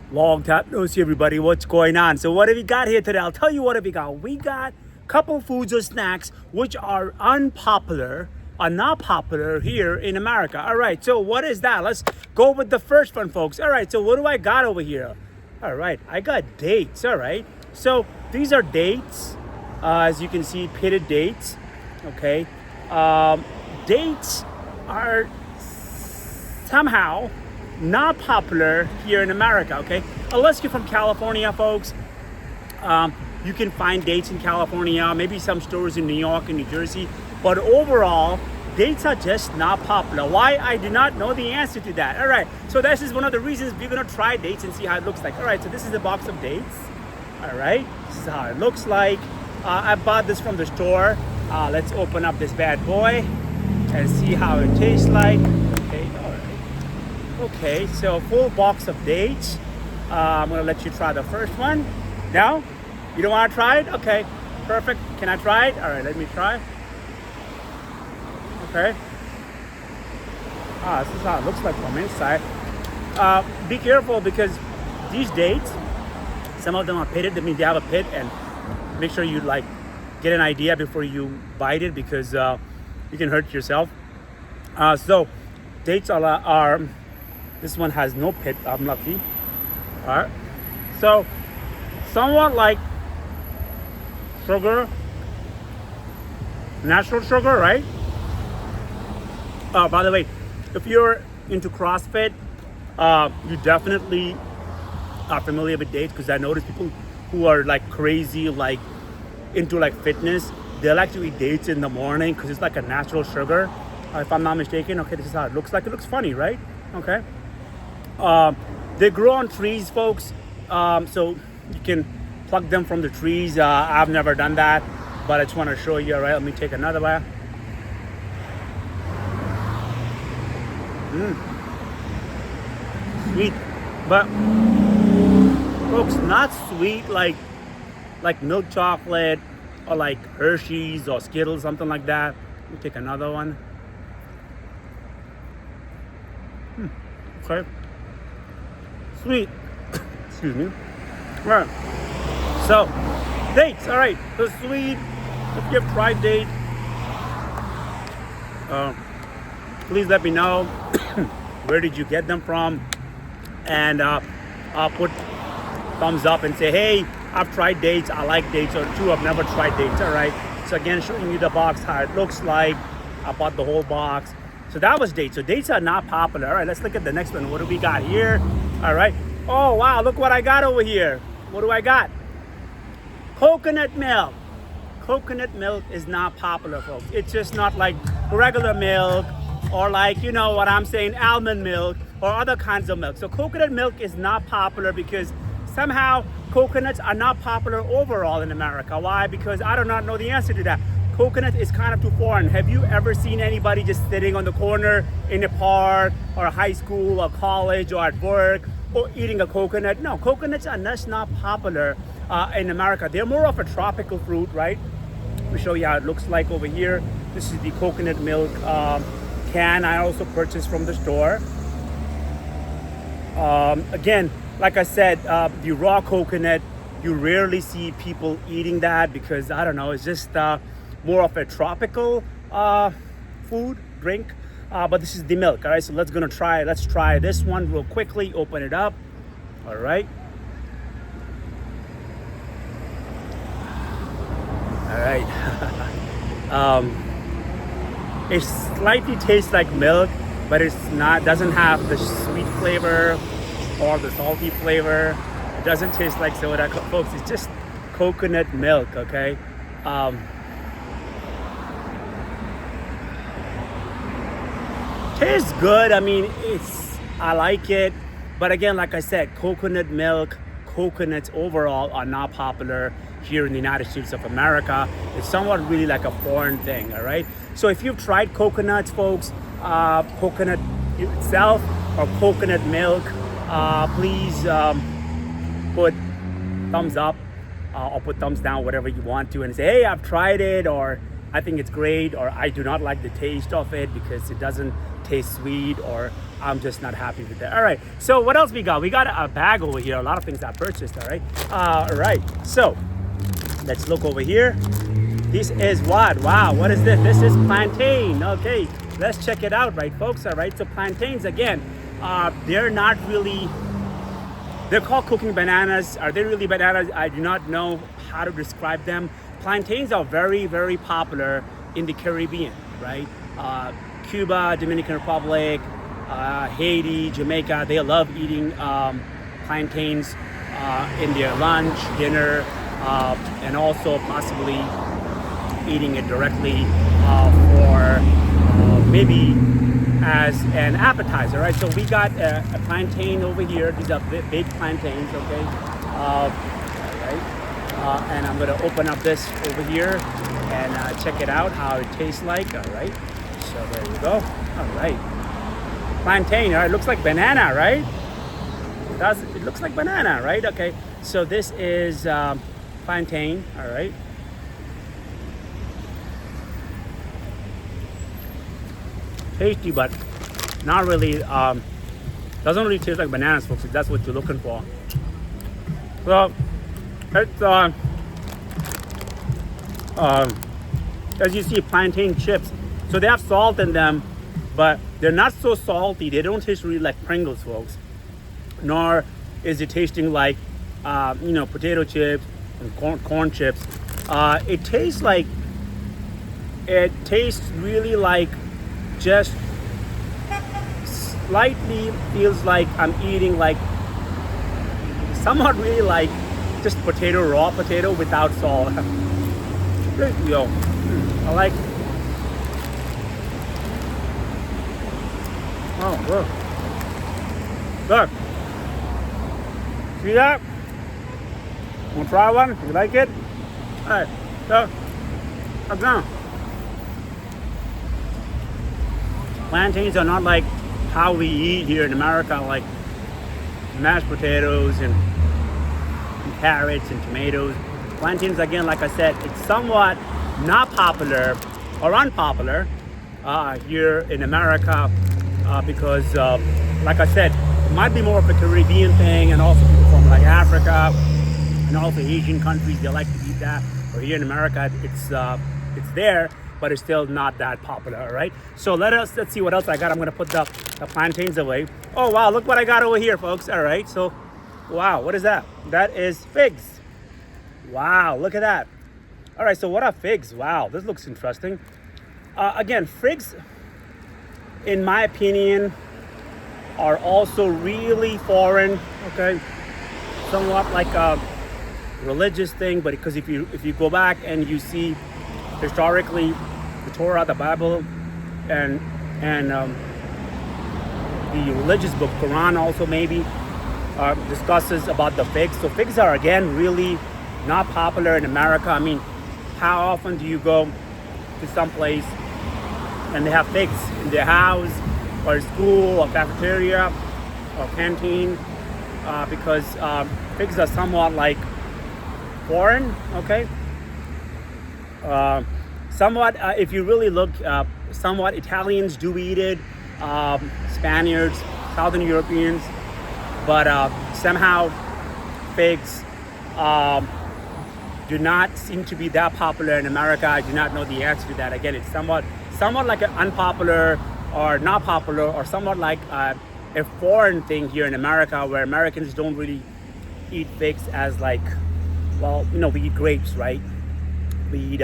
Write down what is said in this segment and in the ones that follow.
Long time no see, everybody. What's going on? So what have we got here today? I'll tell you what have we got. We got a couple foods or snacks which are unpopular, are not popular here in America. All right, so what is that? Let's go with the first one, folks. All right, so what do I got over here? All right, I got dates. All right, so these are dates. As you can see, pitted dates. Okay, dates are somehow not popular here in America, okay? Unless you're from California, folks. You can find dates in California, maybe some stores in New York and New Jersey, but overall, dates are just not popular. Why? I do not know the answer to that. All right, so this is one of the reasons we're gonna try dates and see how it looks like. All right, so this is a box of dates. All right, this is how it looks like. I bought this from the store. Let's open up this bad boy and see how it tastes like. Okay, all right. Okay, so full box of dates. I'm gonna let you try the first one. No? You don't wanna try it? Okay, perfect. Can I try it? All right, let me try. Okay. This is how it looks like from inside. Be careful because these dates, some of them are pitted. That means they have a pit, and make sure you get an idea before you bite it because you can hurt yourself. So dates are this one has no pit. I'm lucky. All right. So somewhat like sugar, natural sugar, right? By the way, if you're into CrossFit, you definitely are familiar with dates because I notice people who are crazy, into fitness, they like to eat dates in the morning because it's like a natural sugar. If I'm not mistaken. Okay, this is how it looks like. It looks funny, right? Okay. They grow on trees, folks. So you can pluck them from the trees. I've never done that, but I just want to show you. All right, let me take another bite. Sweet, but folks, not sweet like milk chocolate or like Hershey's or Skittles, something like that. Let me take another one. Okay. Sweet. Excuse me. All right. So, dates. All right. So sweet. If you have tried dates, please let me know where did you get them from, and I'll put thumbs up and say, hey, I've tried dates. I like dates. Or two, I've never tried dates. All right. So again, showing you the box how it looks like. I bought the whole box. So that was dates. So dates are not popular. All right, let's look at the next one. What do we got here? All right. Oh, wow. Look what I got over here. What do I got? Coconut milk. Coconut milk is not popular, folks. It's just not like regular milk or you know what I'm saying, almond milk or other kinds of milk. So coconut milk is not popular because somehow coconuts are not popular overall in America. Why? Because I do not know the answer to that. Coconut is kind of too foreign. Have you ever seen anybody just sitting on the corner in a park or a high school or college or at work or eating a coconut? No, coconuts are just not popular in America. They're more of a tropical fruit, right? Let me show you how it looks like over here. This is the coconut milk can I also purchased from the store. Again, like I said, the raw coconut, you rarely see people eating that because, I don't know, it's just more of a tropical food, drink. But this is the milk, all right? So let's try this one real quickly. Open it up, all right? All right. It slightly tastes like milk, but doesn't have the sweet flavor or the salty flavor. It doesn't taste like soda, folks. It's just coconut milk, okay? Tastes good. I mean, I like it, but again, like I said, coconut milk, coconuts overall are not popular here in the United States of America. It's somewhat really like a foreign thing, all right? So if you've tried coconuts, folks, coconut itself or coconut milk, please put thumbs up or put thumbs down, whatever you want to, and say, hey, I've tried it, or I think it's great, or I do not like the taste of it because it doesn't taste sweet, or I'm just not happy with that. All right, so what else we got? We got a bag over here, a lot of things I purchased. All right, so let's look over here. This is what? Wow, what is this? This is plantain. Okay, let's check it out, right, folks? All right, so plantains, again, they're not really, they're called cooking bananas. Are they really bananas? I do not know how to describe them. Plantains are very, very popular in the Caribbean, right? Cuba, Dominican Republic, Haiti, Jamaica, they love eating plantains in their lunch, dinner, and also possibly eating it directly for maybe as an appetizer, right? So we got a plantain over here. These are big plantains, okay? All right. And I'm gonna open up this over here and check it out, how it tastes like, all right? So there you go, all right. Plantain, all right, looks like banana, right? It looks like banana, right? Okay, so this is plantain, all right. Tasty, but not really, doesn't really taste like bananas, folks, if that's what you're looking for. So, it's, as you see, plantain chips. So they have salt in them, but they're not so salty. They don't taste really like Pringles, folks. Nor is it tasting like, potato chips and corn chips. It tastes really like just slightly feels like I'm eating like somewhat really like just raw potato without salt. Yo, I like. Oh, look. Look. See that? Wanna try one? You like it? Alright, so up now. Plantains are not like how we eat here in America, like mashed potatoes and carrots and tomatoes. Plantains, again, like I said, it's somewhat not popular or unpopular here in America because, like I said, it might be more of a Caribbean thing, and also people from like Africa and also Asian countries, they like to eat that. But here in America, it's there, but it's still not that popular, all right? So let's see what else I got. I'm gonna put the plantains away. Oh, wow, look what I got over here, folks. All right, so, wow, what is that? That is figs. Wow, look at that. All right, so what are figs? Wow, this looks interesting. Again, figs, in my opinion, are also really foreign, okay? Somewhat like a religious thing, but because if you go back and you see historically the Torah, the Bible, and the religious book, Quran also maybe, discusses about the figs. So figs are, again, really not popular in America. I mean, how often do you go to some place and they have figs in their house or school or cafeteria or canteen? Because figs are somewhat like foreign, okay? Somewhat, if you really look, somewhat Italians do eat it, Spaniards, Southern Europeans, but somehow figs do not seem to be that popular in America. I do not know the answer to that. Again, it's somewhat like an unpopular or not popular, or somewhat like a foreign thing here in America, where Americans don't really eat figs as like, well, we eat grapes, right? We eat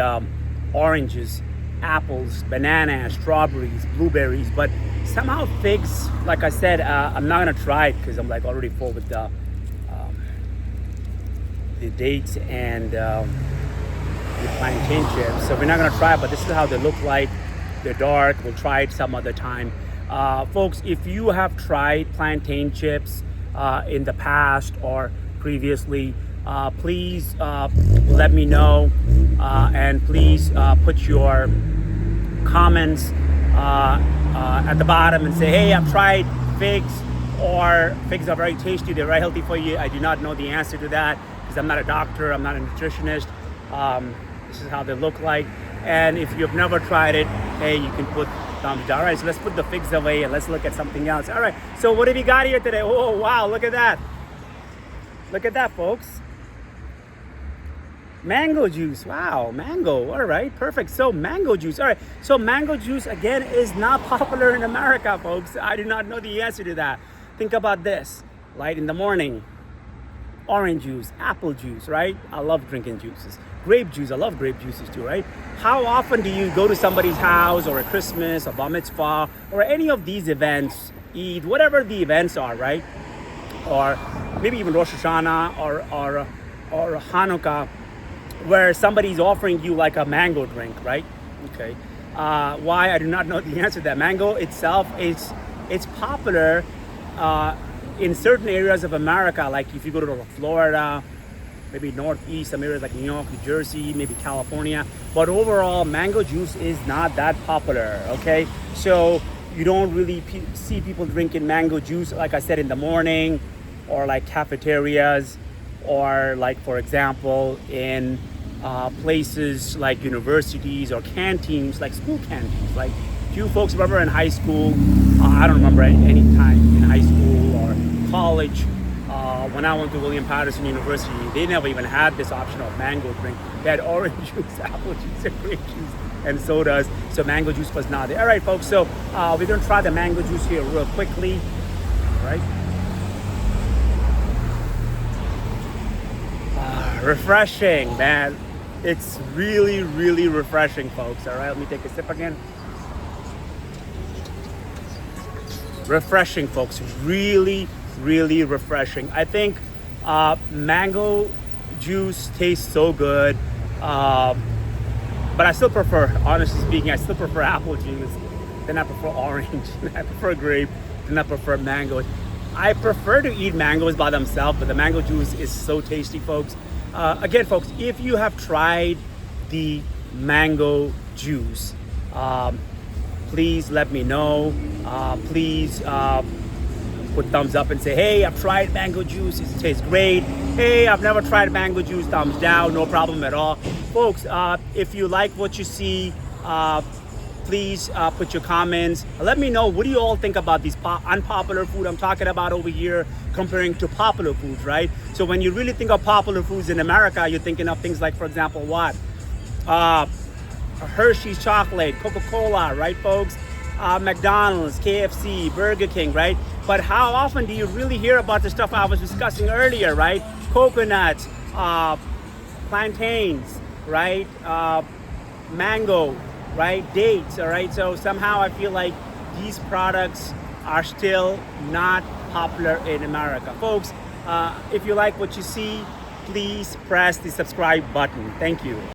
oranges, apples, bananas, strawberries, blueberries, but somehow figs, like I said, I'm not gonna try it because I'm like already full with the dates and the plantain chips. So we're not gonna try it, but this is how they look like. They're dark. We'll try it some other time. Folks, if you have tried plantain chips in the past or previously, please let me know, and please put your comments at the bottom and say, hey, I've tried figs, or figs are very tasty, they're very healthy for you. I do not know the answer to that because I'm not a doctor, I'm not a nutritionist. This is how they look like. And if you've never tried it, hey, you can put Thumbs down. All right, so let's put the figs away and let's look at something else. All right, so what have we got here today? Oh, wow, look at that. Look at that, folks. Mango juice. Wow, mango. All right, perfect. So mango juice. All right, so mango juice, again, is not popular in America, folks. I do not know the answer to that. Think about this. Light in the morning. Orange juice, apple juice, right? I love drinking juices. Grape juice, I love grape juices too, right? How often do you go to somebody's house or a Christmas, a bar mitzvah, or any of these events, Eid, whatever the events are, right? Or maybe even Rosh Hashanah or Hanukkah, where somebody's offering you like a mango drink, right? Okay. Why? I do not know the answer to that. Mango itself it's popular in certain areas of America, like if you go to Florida, maybe Northeast, some areas like New York, New Jersey, maybe California. But overall, mango juice is not that popular, okay? So you don't really see people drinking mango juice, like I said, in the morning, or like cafeterias, or like, for example, in places like universities or canteens, like school canteens. Like, do you folks remember in high school? I don't remember any time in high school or college when I went to William Patterson University, they never even had this option of mango drink. They had orange juice, apple juice, and grape juice, and sodas. So mango juice was not there. All right, folks. So we're gonna try the mango juice here real quickly. All right. Refreshing, man. It's really, really refreshing, folks. All right, let me take a sip again. Refreshing, folks. Really, really refreshing. I think mango juice tastes so good, but I still prefer, honestly speaking, I still prefer apple juice. Then I prefer orange. I prefer grape. Then I prefer mango. I prefer to eat mangoes by themselves, but the mango juice is so tasty, folks. Again, folks, if you have tried the mango juice, please let me know. Please put thumbs up and say, hey, I've tried mango juice, it tastes great. Hey, I've never tried mango juice, thumbs down, no problem at all. Folks, if you like what you see, please put your comments. Let me know, what do you all think about these unpopular food I'm talking about over here comparing to popular foods, right? So when you really think of popular foods in America, you're thinking of things like, for example, what? Hershey's chocolate, Coca-Cola, right, folks? McDonald's, KFC, Burger King, right? But how often do you really hear about the stuff I was discussing earlier, right? Coconuts, plantains, right? Mango, right? Dates, all right? So somehow I feel like these products are still not popular in America. Folks, if you like what you see, please press the subscribe button. Thank you.